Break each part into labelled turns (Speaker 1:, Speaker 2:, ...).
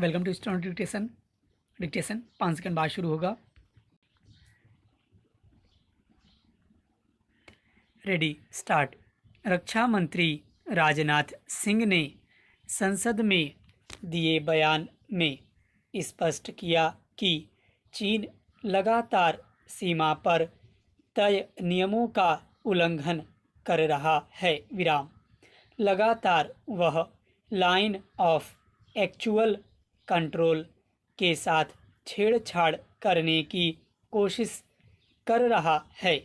Speaker 1: Welcome to student dictation 5 second बाद शुरू होगा। Ready start. रक्षा मंत्री राजनाथ सिंह ने संसद में दिए बयान में स्पष्ट किया कि चीन लगातार सीमा पर तय नियमों का उल्लंघन कर रहा है। लगातार वह लाइन ऑफ एक्चुअल कंट्रोल के साथ छेड़छाड़ करने की कोशिश कर रहा है,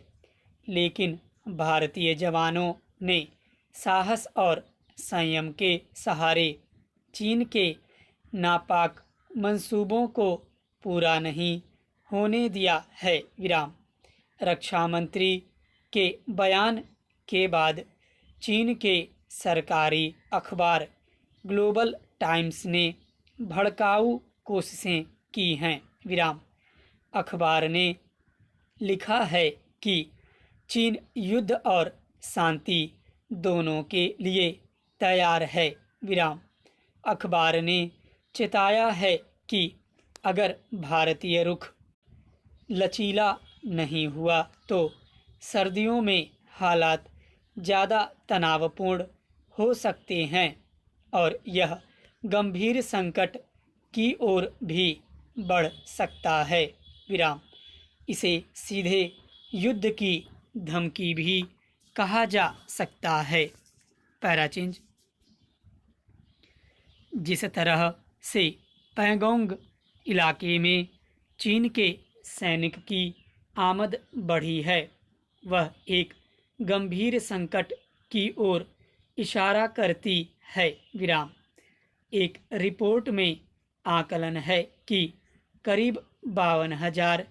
Speaker 1: लेकिन भारतीय जवानों ने साहस और संयम के सहारे चीन के नापाक मंसूबों को पूरा नहीं होने दिया है। रक्षा मंत्री के बयान के बाद चीन के सरकारी अखबार ग्लोबल टाइम्स ने भड़काऊ कोशिशें की हैं। अखबार ने लिखा है कि चीन युद्ध और शांति दोनों के लिए तैयार है। अखबार ने चेताया है कि अगर भारतीय रुख लचीला नहीं हुआ तो सर्दियों में हालात ज़्यादा तनावपूर्ण हो सकते हैं और यह गंभीर संकट की ओर भी बढ़ सकता है। इसे सीधे युद्ध की धमकी भी कहा जा सकता है। पैराचेंज। जिस तरह से पैंगोंग इलाके में चीन के सैनिक की आमद बढ़ी है, वह एक गंभीर संकट की ओर इशारा करती है। एक रिपोर्ट में आकलन है कि करीब 52,000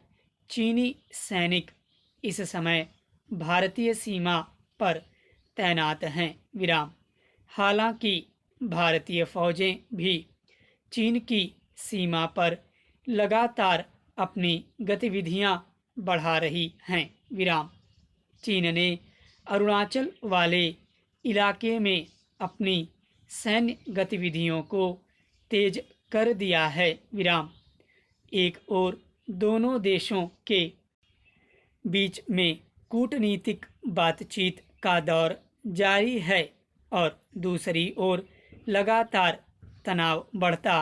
Speaker 1: चीनी सैनिक इस समय भारतीय सीमा पर तैनात हैं। हालांकि भारतीय फौजें भी चीन की सीमा पर लगातार अपनी गतिविधियां बढ़ा रही हैं। चीन ने अरुणाचल वाले इलाके में अपनी सैन्य गतिविधियों को तेज कर दिया है। एक ओर दोनों देशों के बीच में कूटनीतिक बातचीत का दौर जारी है और दूसरी ओर लगातार तनाव बढ़ता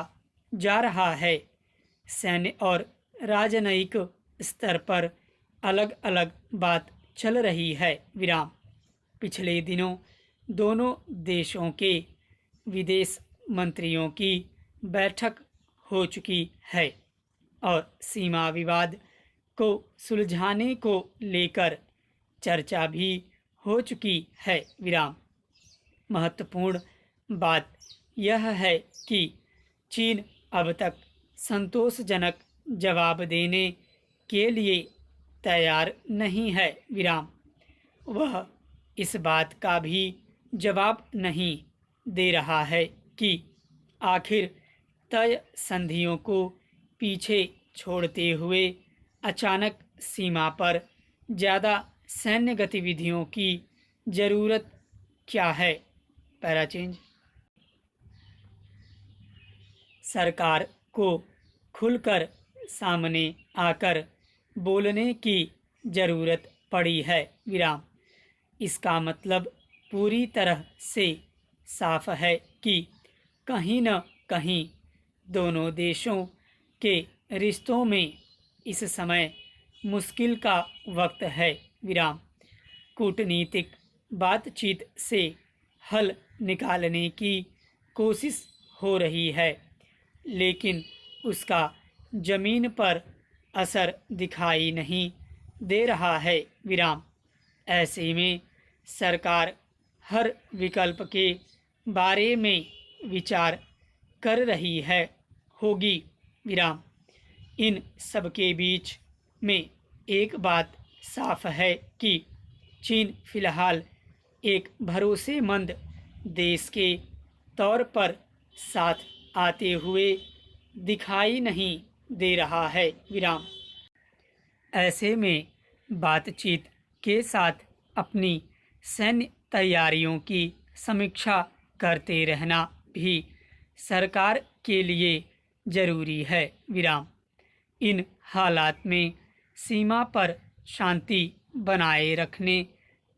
Speaker 1: जा रहा है। सैन्य और राजनयिक स्तर पर अलग अलग बात चल रही है। पिछले दिनों दोनों देशों के विदेश मंत्रियों की बैठक हो चुकी है और सीमा विवाद को सुलझाने को लेकर चर्चा भी हो चुकी है। महत्वपूर्ण बात यह है कि चीन अब तक संतोषजनक जवाब देने के लिए तैयार नहीं है। वह इस बात का भी जवाब नहीं दे रहा है कि आखिर तय संधियों को पीछे छोड़ते हुए अचानक सीमा पर ज़्यादा सैन्य गतिविधियों की ज़रूरत क्या है। पैराचेंज। सरकार को खुलकर सामने आकर बोलने की ज़रूरत पड़ी है। इसका मतलब पूरी तरह से साफ है कि कहीं न कहीं दोनों देशों के रिश्तों में इस समय मुश्किल का वक्त है। कूटनीतिक बातचीत से हल निकालने की कोशिश हो रही है, लेकिन उसका ज़मीन पर असर दिखाई नहीं दे रहा है। ऐसे में सरकार हर विकल्प के बारे में विचार कर रही होगी। इन सब के बीच में एक बात साफ है कि चीन फिलहाल एक भरोसेमंद देश के तौर पर साथ आते हुए दिखाई नहीं दे रहा है। ऐसे में बातचीत के साथ अपनी सैन्य तैयारियों की समीक्षा करते रहना भी सरकार के लिए जरूरी है। विराम। इन हालात में सीमा पर शांति बनाए रखने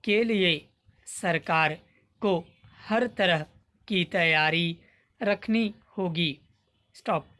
Speaker 1: के लिए सरकार को हर तरह की तैयारी रखनी होगी। स्टॉप।